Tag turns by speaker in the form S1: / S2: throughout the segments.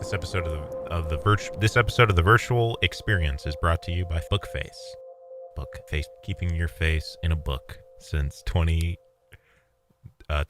S1: This episode of the virtual experience is brought to you by BookFace. BookFace, keeping your face in a book since 2003. I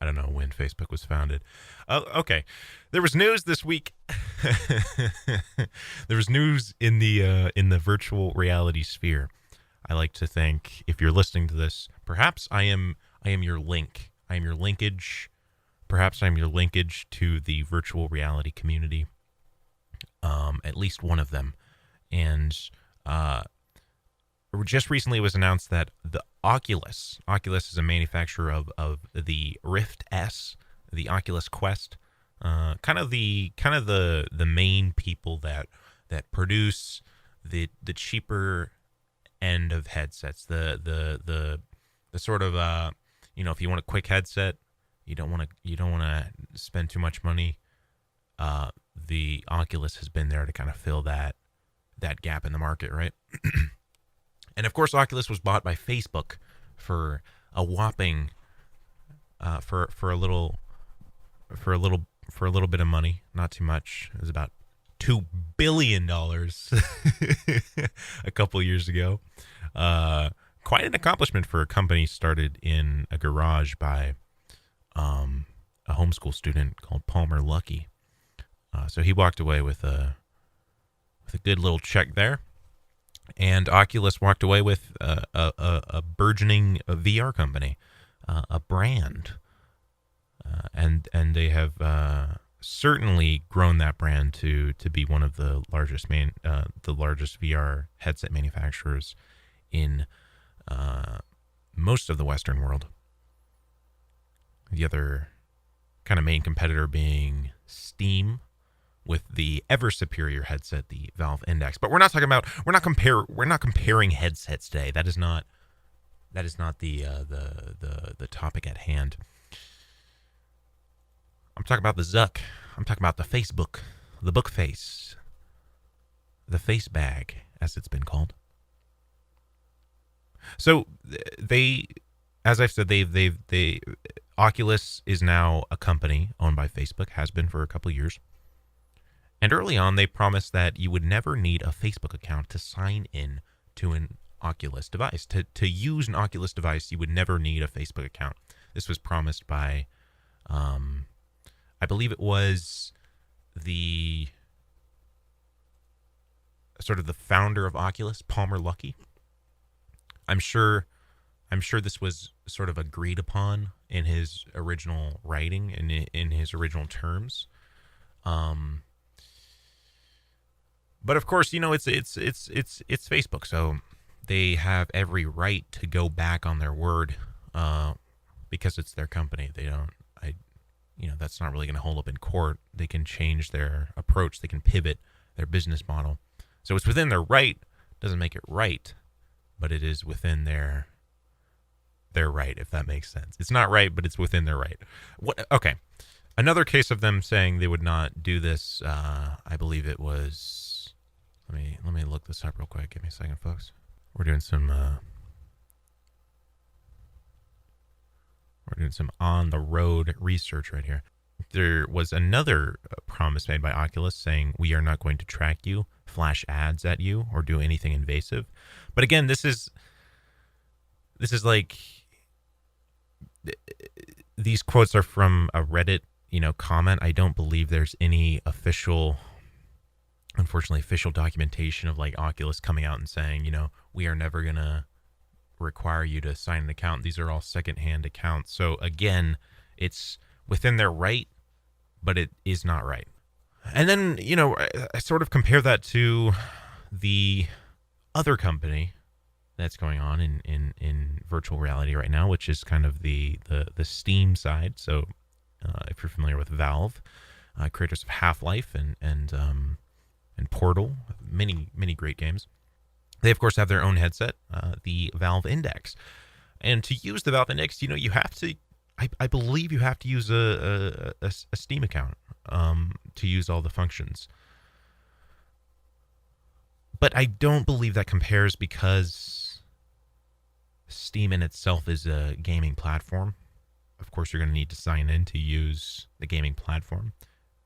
S1: don't know when Facebook was founded. Okay, there was news this week. There was news in the virtual reality sphere. I like to think, if you're listening to this, perhaps I am your link. I am your linkage. Perhaps I'm your linkage to the virtual reality community. At least one of them. And just recently it was announced that the Oculus is a manufacturer of the Rift S, the Oculus Quest, kind of the main people that produce the cheaper end of headsets, the sort of if you want a quick headset, you don't want to spend too much money. The Oculus has been there to kind of fill that gap in the market, right? And of course, Oculus was bought by Facebook for a whopping for a little bit of money, not too much. It was about $2 billion a couple years ago. Quite an accomplishment for a company started in a garage by a homeschool student called Palmer Luckey. So he walked away with a good little check there. And Oculus walked away with a burgeoning VR company, a brand, and they have certainly grown that brand to be one of the largest VR headset manufacturers in most of the Western world. The other kind of main competitor being Steam, with the ever superior headset, the Valve Index. But we're not comparing headsets today. That is not the topic at hand. I'm talking about the Zuck. I'm talking about the Facebook, the BookFace, the face bag, as it's been called. So they, as I've said, they Oculus is now a company owned by Facebook, has been for a couple of years. And early on, they promised that you would never need a Facebook account to sign in to an Oculus device. To use an Oculus device, you would never need a Facebook account. This was promised by, I believe it was the sort of the founder of Oculus, Palmer Luckey. I'm sure this was sort of agreed upon in his original writing and in his original terms. But of course, it's Facebook, so they have every right to go back on their word, because it's their company. That's not really going to hold up in court. They can change their approach. They can pivot their business model. So it's within their right. Doesn't make it right, but it is within their right, if that makes sense. It's not right, but it's within their right. Okay. Another case of them saying they would not do this, I believe it was... Let me look this up real quick. Give me a second, folks. We're doing some on the road research right here. There was another promise made by Oculus saying, we are not going to track you, flash ads at you, or do anything invasive. But again, this is like, these quotes are from a Reddit, comment. I don't believe there's any official documentation of like Oculus coming out and saying, we are never going to require you to sign an account. These are all secondhand accounts. So again, it's within their right, but it is not right. And then, I sort of compare that to the other company that's going on in virtual reality right now, which is kind of the Steam side. So if you're familiar with Valve, creators of Half-Life and Portal, many great games. They, of course, have their own headset, the Valve Index. And to use the Valve Index, you have to, I believe you have to use a Steam account to use all the functions. But I don't believe that compares, because Steam in itself is a gaming platform. of course, you're going to need to sign in to use the gaming platform.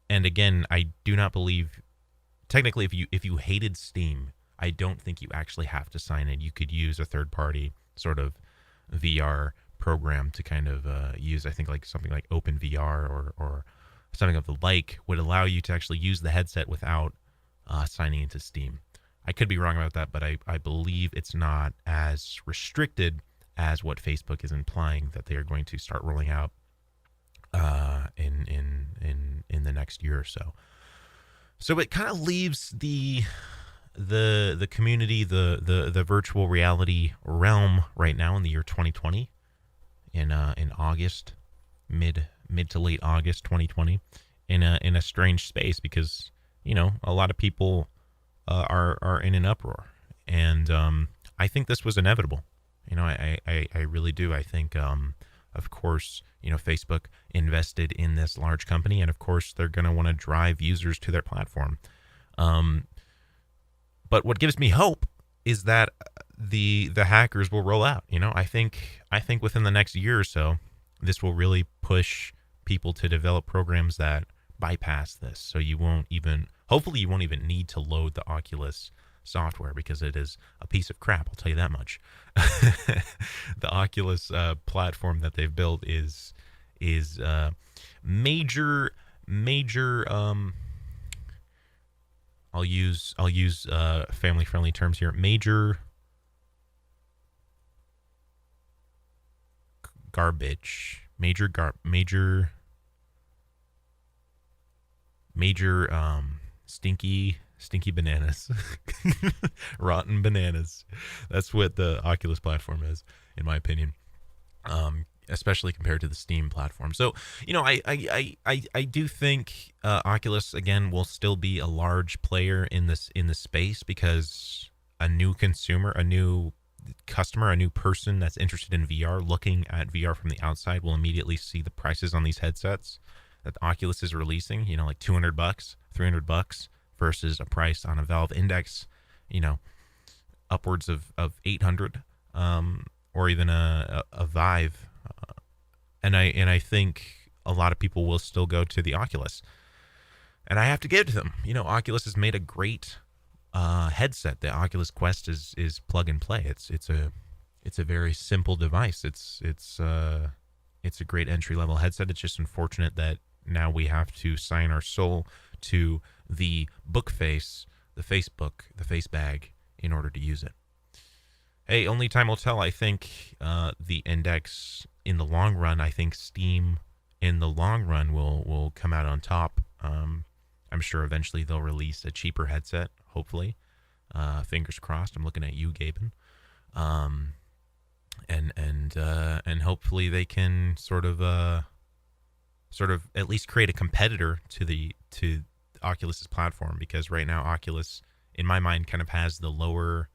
S1: And again, I do not believe, technically, if you hated Steam, I don't think you actually have to sign in. You could use a third-party sort of VR program to kind of use, I think, like something like OpenVR or something of the like would allow you to actually use the headset without signing into Steam. I could be wrong about that, but I believe it's not as restricted as what Facebook is implying that they are going to start rolling out in the next year or so. So it kind of leaves the community, the virtual reality realm right now in the year 2020, in August, mid to late August 2020, in a strange space, because a lot of people are in an uproar, and I think this was inevitable. I really do. I think of course, Facebook invested in this large company, and of course they're going to want to drive users to their platform. But what gives me hope is that the hackers will roll out. I think within the next year or so, this will really push people to develop programs that bypass this. So hopefully you won't even need to load the Oculus software, because it is a piece of crap. I'll tell you that much. The Oculus platform that they've built is major. I'll use family friendly terms here. Major garbage. Major stinky bananas. Rotten bananas. That's what the Oculus platform is, in my opinion. Especially compared to the Steam platform. So, I do think Oculus, again, will still be a large player in the space, because a new consumer, a new customer, a new person that's interested in VR, looking at VR from the outside, will immediately see the prices on these headsets that the Oculus is releasing, like $200, $300 versus a price on a Valve Index, upwards of 800, or even a Vive. And I think a lot of people will still go to the Oculus. And I have to give it to them. Oculus has made a great headset. The Oculus Quest is plug and play. It's a very simple device. It's a great entry level headset. It's just unfortunate that now we have to sign our soul to the BookFace, the Facebook, the face bag, in order to use it. Hey, only time will tell. I think the Index in the long run, I think Steam in the long run will come out on top. I'm sure eventually they'll release a cheaper headset, hopefully. Fingers crossed. I'm looking at you, Gaben. And hopefully they can sort of at least create a competitor to Oculus's platform, because right now Oculus, in my mind, kind of has the lower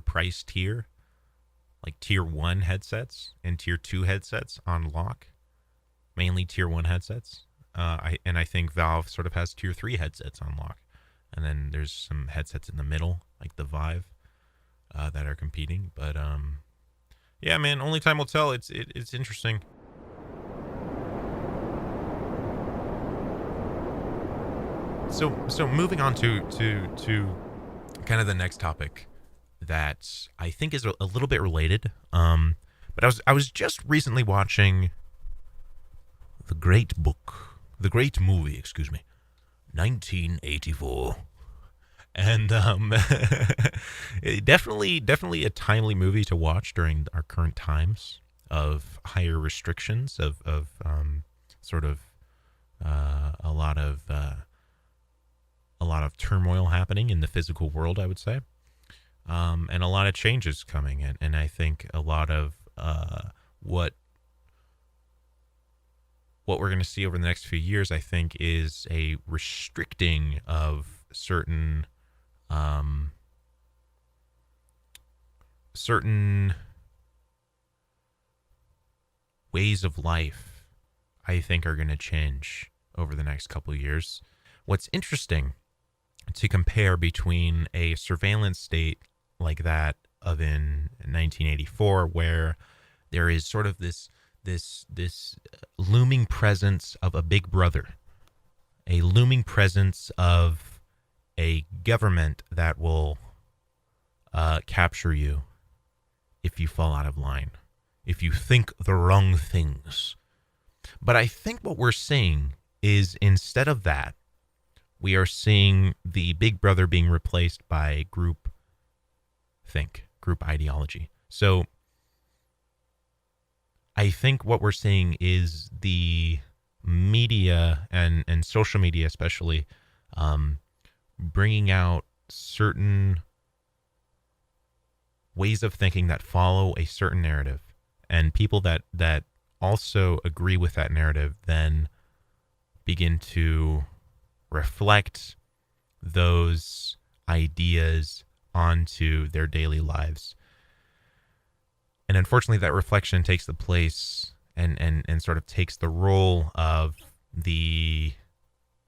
S1: price tier, like tier 1 headsets and tier 2 headsets on lock, mainly tier 1 headsets. I think Valve sort of has tier 3 headsets on lock, and then there's some headsets in the middle, like the Vive, that are competing. But yeah, man, only time will tell. It's interesting. So moving on to kind of the next topic that I think is a little bit related. But I was just recently watching the great movie, 1984. And definitely a timely movie to watch during our current times of higher restrictions, of sort of a lot of turmoil happening in the physical world, I would say, and a lot of changes coming in. And I think a lot of what we're going to see over the next few years, I think, is a restricting of certain ways of life, I think, are going to change over the next couple of years. What's interesting to compare between a surveillance state like that of in 1984, where there is sort of this this looming presence of a big brother, a looming presence of a government that will capture you if you fall out of line, if you think the wrong things. But I think what we're seeing is, instead of that, we are seeing the big brother being replaced by group ideology. So I think what we're seeing is the media and social media especially bringing out certain ways of thinking that follow a certain narrative, and people that also agree with that narrative then begin to reflect those ideas onto their daily lives. And unfortunately, that reflection takes the place and sort of takes the role of the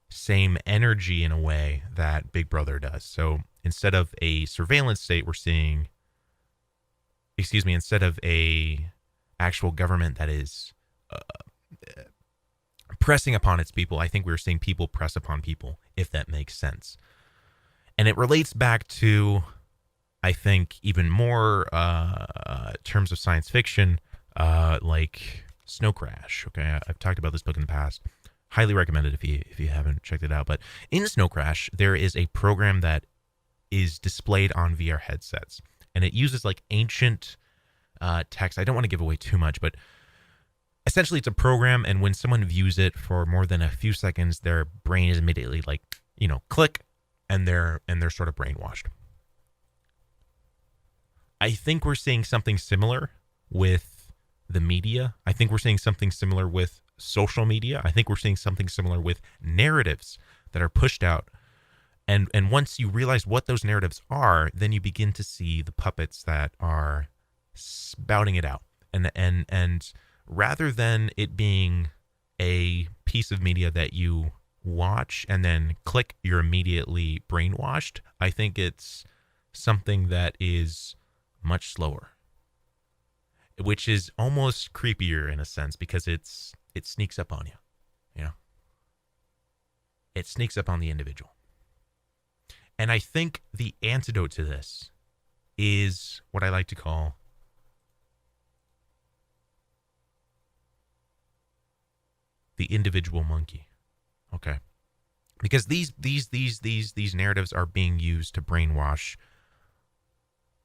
S1: same energy in a way that Big Brother does. So instead of a surveillance state, we're seeing, instead of a actual government that is pressing upon its people, I think we're seeing people press upon people, if that makes sense. And it relates back to, I think, even more terms of science fiction, like Snow Crash. Okay, I've talked about this book in the past. Highly recommend it if you haven't checked it out. But in Snow Crash, there is a program that is displayed on VR headsets, and it uses like ancient text. I don't want to give away too much, but essentially it's a program, and when someone views it for more than a few seconds, their brain is immediately like, click, and they're sort of brainwashed. I think we're seeing something similar with the media. I think we're seeing something similar with social media. I think we're seeing something similar with narratives that are pushed out. And once you realize what those narratives are, then you begin to see the puppets that are spouting it out. And rather than it being a piece of media that you watch and then click, you're immediately brainwashed, I think it's something that is much slower, which is almost creepier in a sense, because it sneaks up on you, it sneaks up on the individual. And I think the antidote to this is what I like to call the individual monkey. Okay, because these narratives are being used to brainwash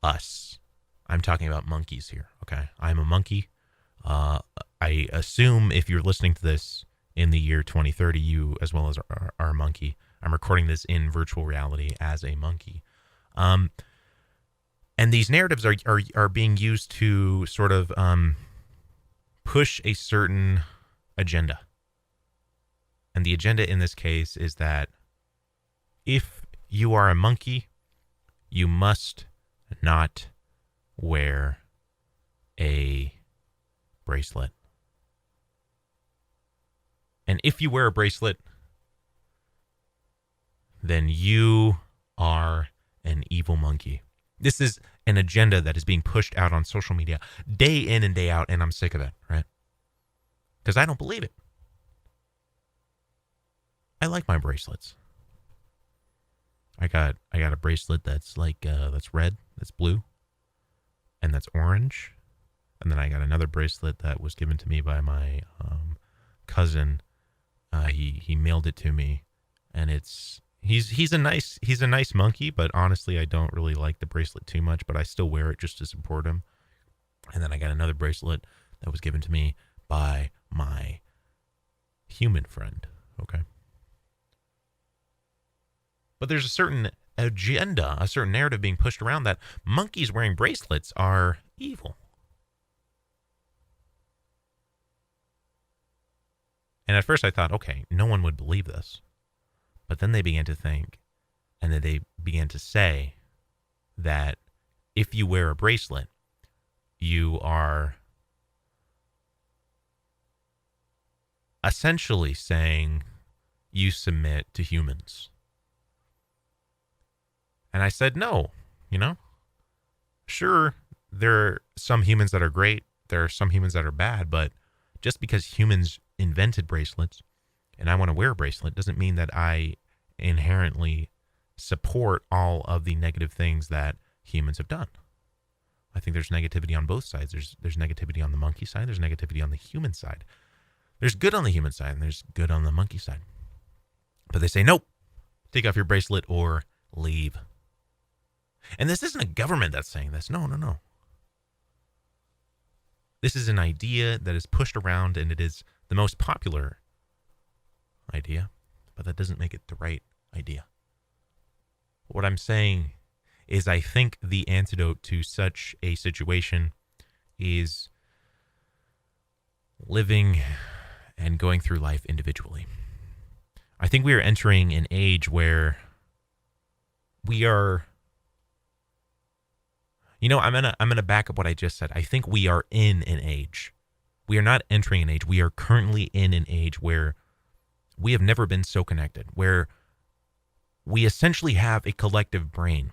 S1: us. I'm talking about monkeys here, okay? I'm a monkey. I assume if you're listening to this in the year 2030, you as well as are a monkey. I'm recording this in virtual reality as a monkey. And these narratives are being used to sort of push a certain agenda. And the agenda in this case is that if you are a monkey, you must not wear a bracelet. And if you wear a bracelet, then you are an evil monkey. This is an agenda that is being pushed out on social media day in and day out, and I'm sick of it, right? Because I don't believe it. I like my bracelets. I got a bracelet that's like that's red, that's blue, and that's orange. And then I got another bracelet that was given to me by my cousin. He mailed it to me, and he's a nice monkey, but honestly, I don't really like the bracelet too much, but I still wear it just to support him. And then I got another bracelet that was given to me by my human friend. Okay. But there's a certain agenda, a certain narrative being pushed around that monkeys wearing bracelets are evil. And at first I thought, okay, no one would believe this. But then they began to think, and then they began to say that if you wear a bracelet, you are essentially saying you submit to humans. And I said, no, sure, there are some humans that are great. There are some humans that are bad, but just because humans invented bracelets and I want to wear a bracelet doesn't mean that I inherently support all of the negative things that humans have done. I think there's negativity on both sides. There's negativity on the monkey side. There's negativity on the human side. There's good on the human side and there's good on the monkey side. But they say, nope, take off your bracelet or leave. And this isn't a government that's saying this. No. This is an idea that is pushed around, and it is the most popular idea, but that doesn't make it the right idea. What I'm saying is I think the antidote to such a situation is living and going through life individually. I think we are entering an age where we are, I'm gonna back up what I just said. I think we are in an age. We are not entering an age. We are currently in an age where we have never been so connected, where we essentially have a collective brain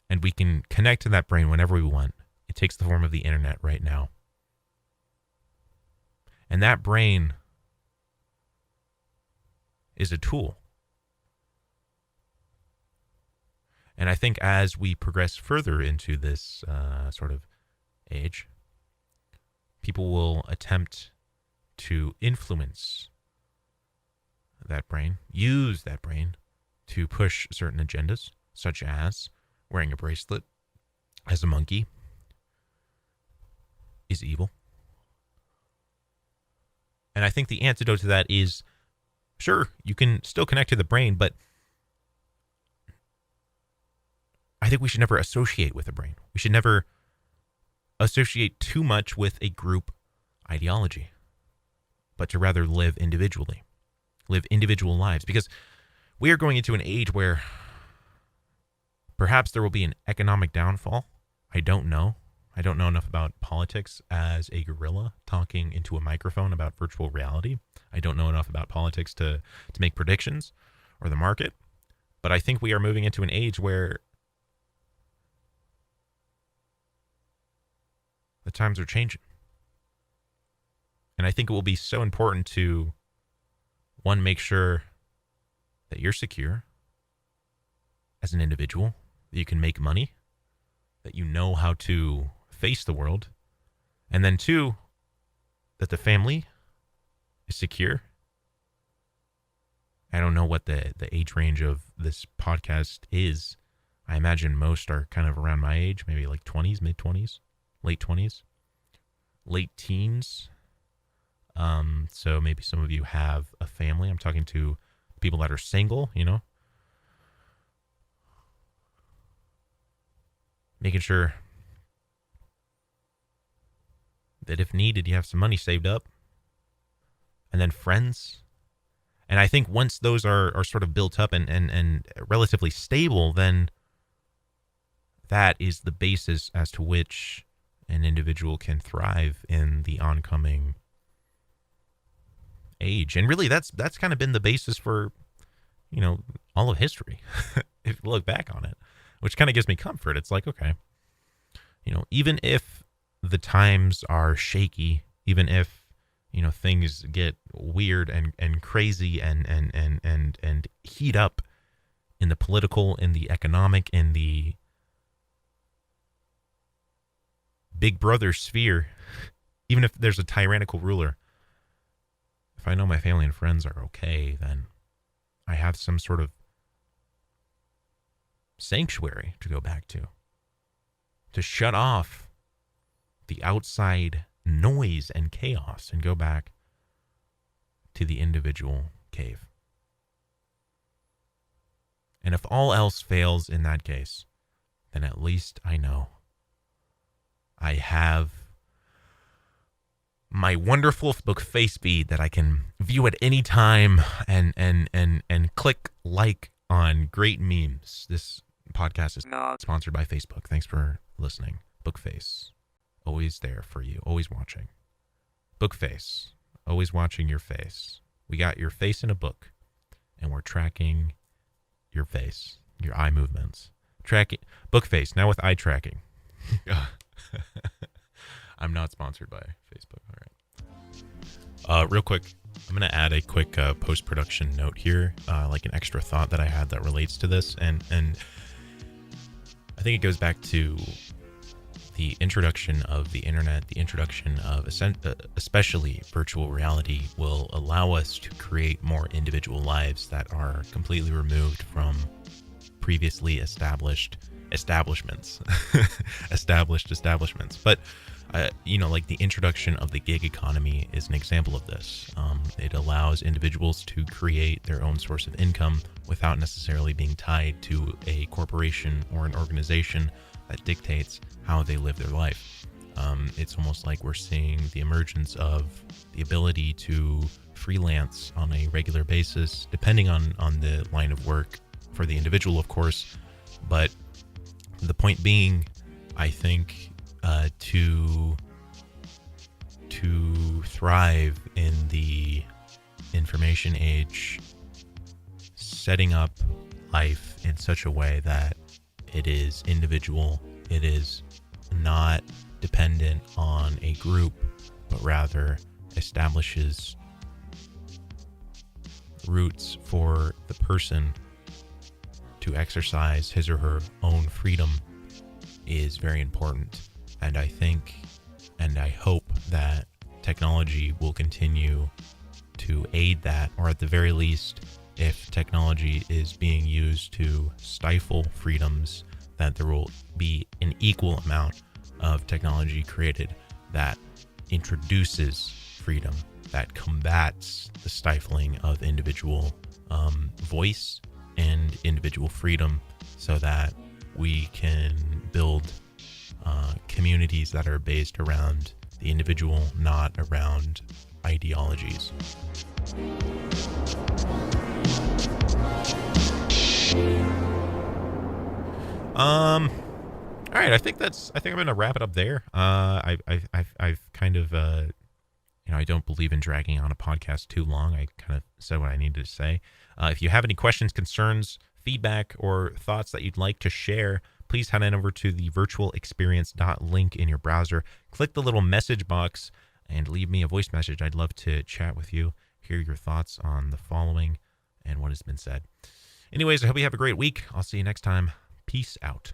S1: and we can connect to that brain whenever we want. It takes the form of the internet right now. And that brain is a tool. And I think as we progress further into this sort of age, people will attempt to influence that brain, use that brain to push certain agendas, such as wearing a bracelet as a monkey is evil. And I think the antidote to that is, sure, you can still connect to the brain, but I think we should never associate with a brain. We should never associate too much with a group ideology, but to rather live individually, live individual lives, because we are going into an age where perhaps there will be an economic downfall. I don't know. I don't know enough about politics as a gorilla talking into a microphone about virtual reality. I don't know enough about politics to make predictions or the market. But I think we are moving into an age where the times are changing. And I think it will be so important to, one, make sure that you're secure as an individual, that you can make money, that you know how to face the world, and then two, that the family is secure. I don't know what the age range of this podcast is. I imagine most are kind of around my age, maybe like 20s, mid-20s, late 20s, late teens. So maybe some of you have a family. I'm talking to people that are single, making sure that if needed, you have some money saved up. And then friends. And I think once those are sort of built up and relatively stable, then that is the basis as to which an individual can thrive in the oncoming age. And really, that's kind of been the basis for, all of history, if you look back on it, which kind of gives me comfort. It's like, okay, even if the times are shaky, even if, things get weird and crazy and heat up in the political, in the economic, in the big brother sphere, even if there's a tyrannical ruler, if I know my family and friends are okay, then I have some sort of sanctuary to go back to shut off the outside noise and chaos and go back to the individual cave. And if all else fails in that case, then at least I know I have my wonderful BookFace feed that I can view at any time and click like on great memes. This podcast is not sponsored by Facebook. Thanks for listening. BookFace, always there for you, always watching. BookFace, always watching your face. We got your face in a book, and we're tracking your face, your eye movements. Tracking BookFace, now with eye tracking. I'm not sponsored by Facebook. All right. Real quick, I'm going to add a quick post-production note here, like an extra thought that I had that relates to this. And I think it goes back to the introduction of the internet, the introduction of especially virtual reality will allow us to create more individual lives that are completely removed from previously established establishments. established establishments. But like the introduction of the gig economy is an example of this. It allows individuals to create their own source of income without necessarily being tied to a corporation or an organization that dictates how they live their life. It's almost like we're seeing the emergence of the ability to freelance on a regular basis, depending on the line of work for the individual, of course. But the point being, I think, to thrive in the information age, setting up life in such a way that it is individual, it is not dependent on a group, but rather establishes roots for the person to exercise his or her own freedom is very important. And I think, and I hope that technology will continue to aid that, or at the very least, if technology is being used to stifle freedoms, that there will be an equal amount of technology created that introduces freedom, that combats the stifling of individual voice and individual freedom, so that we can build communities that are based around the individual, not around ideologies. All right, I think I'm gonna wrap it up there. I've kind of I don't believe in dragging on a podcast too long. I kind of said what I needed to say. If you have any questions, concerns, feedback, or thoughts that you'd like to share, please head on over to the virtualexperience.link in your browser. Click the little message box and leave me a voice message. I'd love to chat with you, hear your thoughts on the following and what has been said. Anyways, I hope you have a great week. I'll see you next time. Peace out.